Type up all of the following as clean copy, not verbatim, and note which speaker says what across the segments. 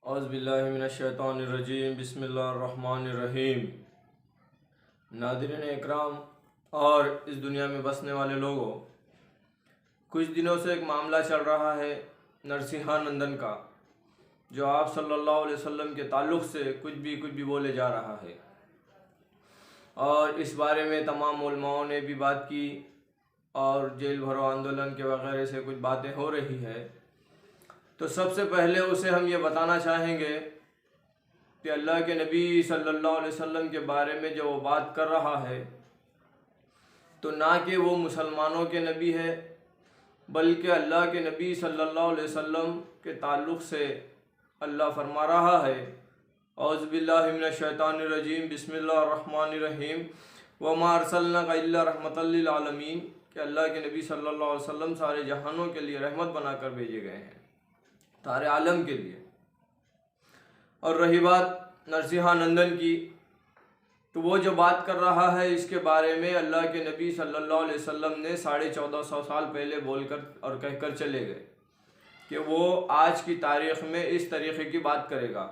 Speaker 1: اعوذ باللہ من الشیطان الرجیم، بسم اللہ الرحمن الرحیم۔ ناظرین اکرام اور اس دنیا میں بسنے والے لوگوں، کچھ دنوں سے ایک معاملہ چل رہا ہے نرسمہا نندن کا، جو آپ صلی اللہ علیہ وسلم کے تعلق سے کچھ بھی بولے جا رہا ہے، اور اس بارے میں تمام علماؤں نے بھی بات کی اور جیل بھرو آندولن کے وغیرہ سے کچھ باتیں ہو رہی ہے۔ تو سب سے پہلے اسے ہم یہ بتانا چاہیں گے کہ اللہ کے نبی صلی اللہ علیہ وسلم کے بارے میں جو وہ بات کر رہا ہے، تو نہ کہ وہ مسلمانوں کے نبی ہے، بلکہ اللہ کے نبی صلی اللہ علیہ وسلم کے تعلق سے اللہ فرما رہا ہے، اعوذ باللہ من الشیطان الرجیم، بسم اللہ الرحمن الرحیم، وما ارسلناک الا رحمۃ للعالمین، کہ اللہ کے نبی صلی اللہ علیہ وسلم سارے جہانوں کے لیے رحمت بنا کر بھیجے گئے ہیں، سارے عالم کے لیے۔ اور رہی بات نرسمہا نندن کی، تو وہ جو بات کر رہا ہے اس کے بارے میں اللہ کے نبی صلی اللہ علیہ وسلم نے 1450 سال پہلے بول کر اور کہہ کر چلے گئے کہ وہ آج کی تاریخ میں اس طریقے کی بات کرے گا۔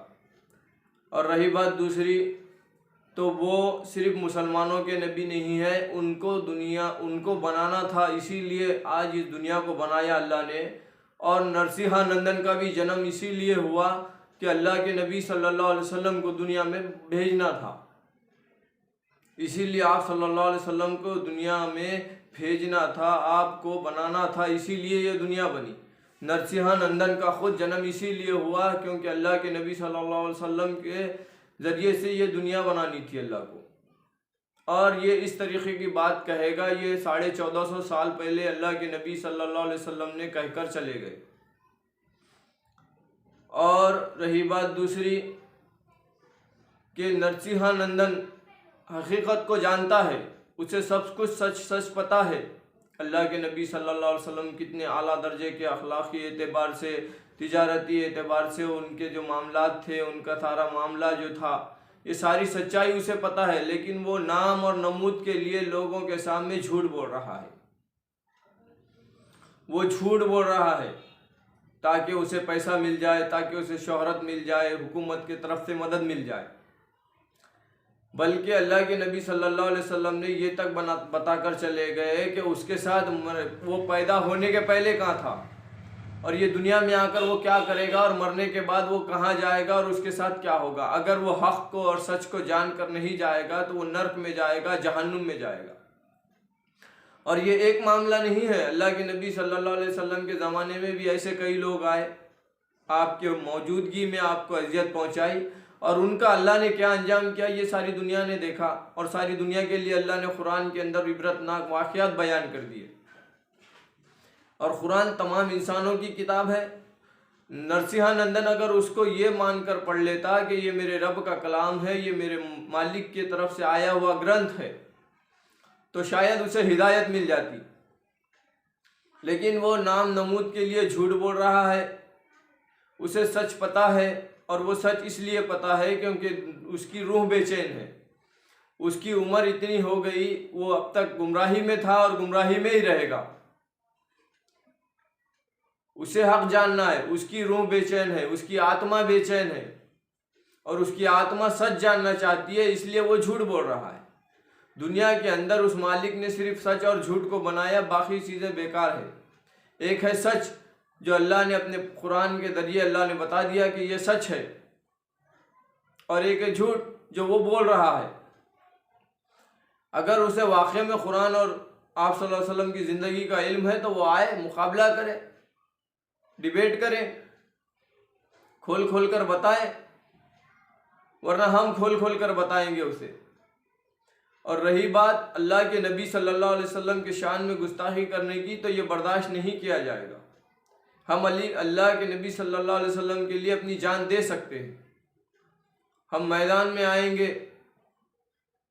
Speaker 1: اور رہی بات دوسری، تو وہ صرف مسلمانوں کے نبی نہیں ہے، ان کو بنانا تھا، اسی لیے آج اس دنیا کو بنایا اللہ نے، اور نرسمہا نندن کا بھی جنم اسی لیے ہوا کہ اللہ کے نبی صلی اللہ علیہ وسلم کو دنیا میں بھیجنا تھا، اسی لیے آپ صلی اللہ علیہ وسلم کو دنیا میں بھیجنا تھا، آپ کو بنانا تھا، اسی لیے یہ دنیا بنی۔ نرسمہا نندن کا خود جنم اسی لیے ہوا کیونکہ اللہ کے نبی صلی اللہ علیہ وسلم کے ذریعے سے یہ دنیا بنانی تھی اللہ کو، اور یہ اس طریقے کی بات کہے گا، یہ 1450 سال پہلے اللہ کے نبی صلی اللہ علیہ وسلم نے کہہ کر چلے گئے۔ اور رہی بات دوسری کہ نرسمہا نندن حقیقت کو جانتا ہے، اسے سب کچھ سچ پتہ ہے، اللہ کے نبی صلی اللہ علیہ وسلم کتنے اعلیٰ درجے کے اخلاقی اعتبار سے، تجارتی اعتبار سے، ان کے جو معاملات تھے، ان کا سارا معاملہ جو تھا، یہ ساری سچائی اسے پتہ ہے، لیکن وہ نام اور نمود کے لیے لوگوں کے سامنے جھوٹ بول رہا ہے۔ وہ جھوٹ بول رہا ہے تاکہ اسے پیسہ مل جائے، تاکہ اسے شہرت مل جائے، حکومت کی طرف سے مدد مل جائے، بلکہ اللہ کے نبی صلی اللہ علیہ وسلم نے یہ تک بتا کر چلے گئے کہ اس کے ساتھ وہ پیدا ہونے کے پہلے کہاں تھا، اور یہ دنیا میں آ کر وہ کیا کرے گا، اور مرنے کے بعد وہ کہاں جائے گا اور اس کے ساتھ کیا ہوگا۔ اگر وہ حق کو اور سچ کو جان کر نہیں جائے گا تو وہ نرک میں جائے گا، جہنم میں جائے گا۔ اور یہ ایک معاملہ نہیں ہے، اللہ کے نبی صلی اللہ علیہ وسلم کے زمانے میں بھی ایسے کئی لوگ آئے، آپ کے موجودگی میں آپ کو اذیت پہنچائی، اور ان کا اللہ نے کیا انجام کیا یہ ساری دنیا نے دیکھا، اور ساری دنیا کے لیے اللہ نے قرآن کے اندر عبرتناک واقعات بیان کر دیے۔ اور قرآن تمام انسانوں کی کتاب ہے۔ نرسمہا نندن اگر اس کو یہ مان کر پڑھ لیتا کہ یہ میرے رب کا کلام ہے، یہ میرے مالک کی طرف سے آیا ہوا گرنتھ ہے، تو شاید اسے ہدایت مل جاتی، لیکن وہ نام نمود کے لیے جھوٹ بول رہا ہے، اسے سچ پتہ ہے، اور وہ سچ اس لیے پتہ ہے کیونکہ اس کی روح بے چین ہے، اس کی عمر اتنی ہو گئی، وہ اب تک گمراہی میں تھا اور گمراہی میں ہی رہے گا۔ اسے حق جاننا ہے، اس کی روح بے چین ہے، اس کی آتما بے چین ہے، اور اس کی آتما سچ جاننا چاہتی ہے، اس لیے وہ جھوٹ بول رہا ہے۔ دنیا کے اندر اس مالک نے صرف سچ اور جھوٹ کو بنایا، باقی چیزیں بیکار ہے۔ ایک ہے سچ جو اللہ نے اپنے قرآن کے ذریعے اللہ نے بتا دیا کہ یہ سچ ہے، اور ایک ہے جھوٹ جو وہ بول رہا ہے۔ اگر اسے واقعے میں قرآن اور آپ صلی اللہ علیہ وسلم کی زندگی کا علم ہے تو وہ آئے، مقابلہ کرے، ڈیبیٹ کرے، کھول کر بتائے، ورنہ ہم کھول کر بتائیں گے اسے۔ اور رہی بات اللہ کے نبی صلی اللہ علیہ وسلم کے شان میں گستاخی کرنے کی، تو یہ برداشت نہیں کیا جائے گا۔ ہم اللہ کے نبی صلی اللہ علیہ وسلم کے لیے اپنی جان دے سکتے ہیں، ہم میدان میں آئیں گے،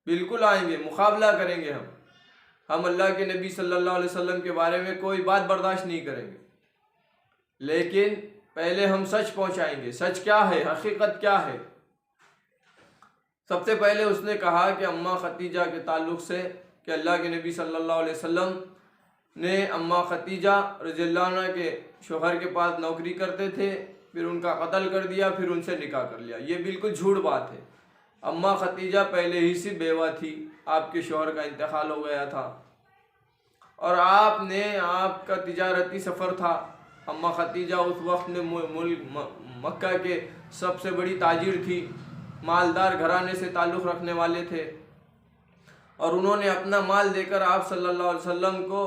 Speaker 1: بالکل آئیں گے، مقابلہ کریں گے، ہم اللہ کے نبی صلی اللہ علیہ وسلم کے بارے میں کوئی بات برداشت نہیں کریں گے، لیکن پہلے ہم سچ پہنچائیں گے۔ سچ کیا ہے، حقیقت کیا ہے؟ سب سے پہلے اس نے کہا کہ اماں ختیجہ کے تعلق سے کہ اللہ کے نبی صلی اللہ علیہ وسلم نے اماں ختیجہ رضی اللہ عنہ کے شوہر کے پاس نوکری کرتے تھے، پھر ان کا قتل کر دیا، پھر ان سے نکاح کر لیا۔ یہ بالکل جھوٹ بات ہے۔ اماں ختیجہ پہلے ہی سے بیوہ تھی، آپ کے شوہر کا انتقال ہو گیا تھا، اور آپ کا تجارتی سفر تھا۔ اماں ختیجہ اس وقت میں مکہ کے سب سے بڑی تاجر تھی، مالدار گھرانے سے تعلق رکھنے والے تھے، اور انہوں نے اپنا مال دے کر آپ صلی اللہ علیہ وسلم کو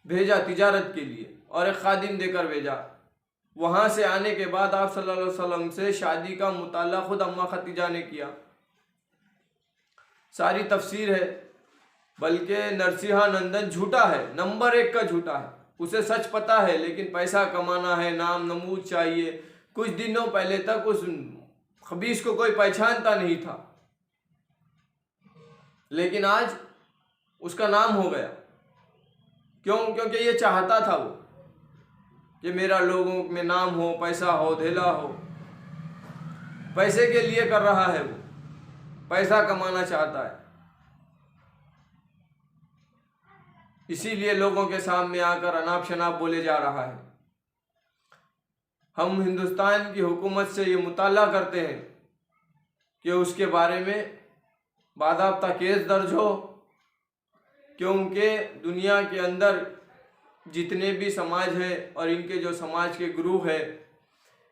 Speaker 1: بھیجا تجارت کے لیے، اور ایک خادم دے کر بھیجا۔ وہاں سے آنے کے بعد آپ صلی اللہ علیہ وسلم سے شادی کا مطالبہ خود اماں ختیجہ نے کیا۔ ساری تفسیر ہے، بلکہ نرسیہا نندن جھوٹا ہے، نمبر 1 کا جھوٹا ہے۔ اسے سچ پتا ہے، لیکن پیسہ کمانا ہے، نام نمود چاہیے۔ کچھ دنوں پہلے تک اس خبیث کو کوئی پہچانتا نہیں تھا، لیکن آج اس کا نام ہو گیا۔ کیونکہ یہ چاہتا تھا وہ کہ میرا لوگوں میں نام ہو، پیسہ ہو، دھیلا ہو۔ پیسے کے لیے کر رہا ہے، وہ پیسہ کمانا چاہتا ہے، اسی لیے لوگوں کے سامنے آ کر اناپ شناپ بولے جا رہا ہے۔ ہم ہندوستان کی حکومت سے یہ مطالبہ کرتے ہیں کہ اس کے بارے میں باضابطہ کیس درج ہو، کیونکہ دنیا کے اندر جتنے بھی سماج ہیں اور ان کے جو سماج کے گروہ ہیں،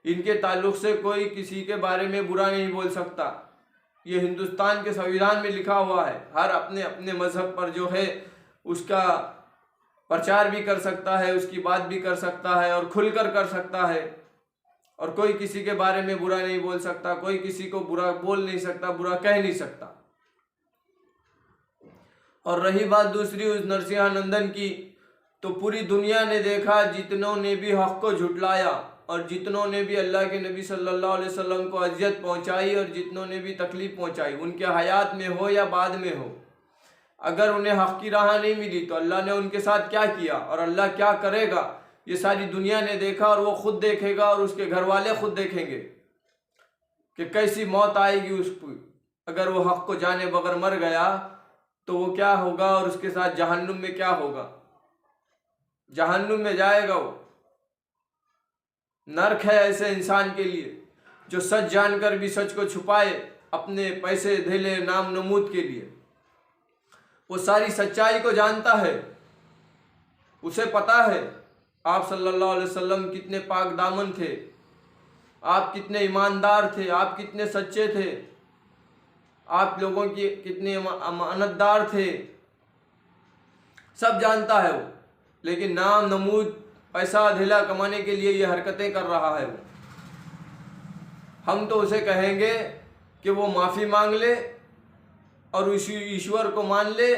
Speaker 1: ان کے تعلق سے کوئی کسی کے بارے میں برا نہیں بول سکتا۔ یہ ہندوستان کے سنویدھان میں لکھا ہوا ہے، ہر اپنے اپنے مذہب پر جو ہے اس کا پرچار بھی کر سکتا ہے، اس کی بات بھی کر سکتا ہے، اور کھل کر کر سکتا ہے، اور کوئی کسی کے بارے میں برا نہیں بول سکتا، کوئی کسی کو برا بول نہیں سکتا، برا کہہ نہیں سکتا۔ اور رہی بات دوسری اس نرسیہا نندن کی، تو پوری دنیا نے دیکھا، جتنوں نے بھی حق کو جھٹلایا اور جتنوں نے بھی اللہ کے نبی صلی اللہ علیہ وسلم کو اذیت پہنچائی اور جتنوں نے بھی تکلیف پہنچائی، ان کے حیات میں ہو یا بعد میں ہو، اگر انہیں حق کی راہ نہیں ملی تو اللہ نے ان کے ساتھ کیا کیا اور اللہ کیا کرے گا، یہ ساری دنیا نے دیکھا، اور وہ خود دیکھے گا، اور اس کے گھر والے خود دیکھیں گے کہ کیسی موت آئے گی اس کو۔ اگر وہ حق کو جانے بغیر مر گیا تو وہ کیا ہوگا، اور اس کے ساتھ جہنم میں کیا ہوگا۔ جہنم میں جائے گا وہ۔ نرک ہے ایسے انسان کے لیے جو سچ جان کر بھی سچ کو چھپائے اپنے پیسے دھیلے نام نمود کے لیے۔ وہ ساری سچائی کو جانتا ہے، اسے پتا ہے آپ صلی اللہ علیہ وسلم کتنے پاک دامن تھے، آپ کتنے ایماندار تھے، آپ کتنے سچے تھے، آپ لوگوں کی کتنے امانت دار تھے، سب جانتا ہے وہ، لیکن نام نمود پیسہ دھیلا کمانے کے لیے یہ حرکتیں کر رہا ہے وہ۔ ہم تو اسے کہیں گے کہ وہ معافی مانگ لے اور اسی ایشور کو مان لے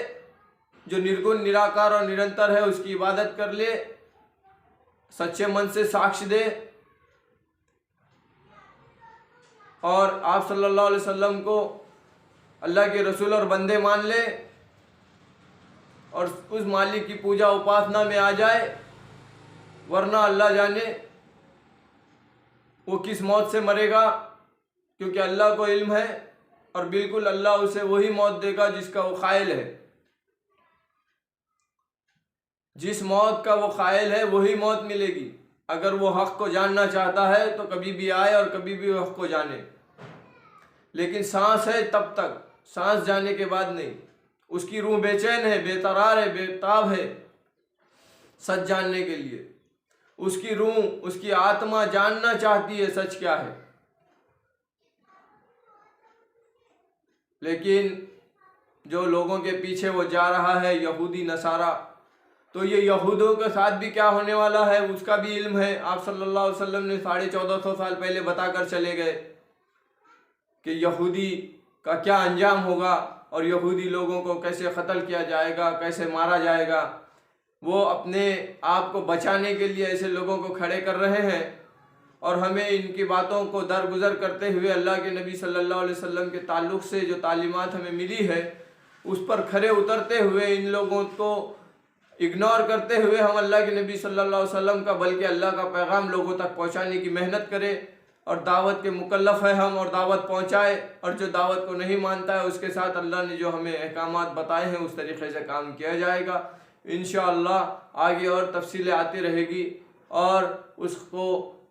Speaker 1: جو نرگن نراکار اور نرنتر ہے، اس کی عبادت کر لے، سچے من سے ساکش دے، اور آپ صلی اللہ علیہ وسلم کو اللہ کے رسول اور بندے مان لے، اور اس مالک کی پوجا اپاسنا میں آ جائے، ورنہ اللہ جانے وہ کس موت سے مرے گا، کیونکہ اللہ کو علم ہے، اور بالکل اللہ اسے وہی موت دے گا جس کا وہ قائل ہے۔ جس موت کا وہ قائل ہے وہی موت ملے گی۔ اگر وہ حق کو جاننا چاہتا ہے تو کبھی بھی آئے اور کبھی بھی حق کو جانے، لیکن سانس ہے تب تک، سانس جانے کے بعد نہیں۔ اس کی روح بے چین ہے، بے قرار ہے، بے تاب ہے سچ جاننے کے لیے۔ اس کی روح، اس کی آتما جاننا چاہتی ہے سچ کیا ہے، لیکن جو لوگوں کے پیچھے وہ جا رہا ہے، یہودی نصارہ، تو یہ یہودوں کے ساتھ بھی کیا ہونے والا ہے اس کا بھی علم ہے۔ آپ صلی اللہ علیہ وسلم نے 1450 سال پہلے بتا کر چلے گئے کہ یہودی کا کیا انجام ہوگا اور یہودی لوگوں کو کیسے قتل کیا جائے گا، کیسے مارا جائے گا۔ وہ اپنے آپ کو بچانے کے لیے ایسے لوگوں کو کھڑے کر رہے ہیں، اور ہمیں ان کی باتوں کو درگزر کرتے ہوئے اللہ کے نبی صلی اللہ علیہ وسلم کے تعلق سے جو تعلیمات ہمیں ملی ہے اس پر کھرے اترتے ہوئے، ان لوگوں کو اگنور کرتے ہوئے ہم اللہ کے نبی صلی اللہ علیہ وسلم کا بلکہ اللہ کا پیغام لوگوں تک پہنچانے کی محنت کرے، اور دعوت کے مکلف ہے ہم، اور دعوت پہنچائے، اور جو دعوت کو نہیں مانتا ہے اس کے ساتھ اللہ نے جو ہمیں احکامات بتائے ہیں اس طریقے سے کام کیا جائے گا۔ انشاءاللہ آگے اور تفصیلیں آتی رہے گی، اور اس کو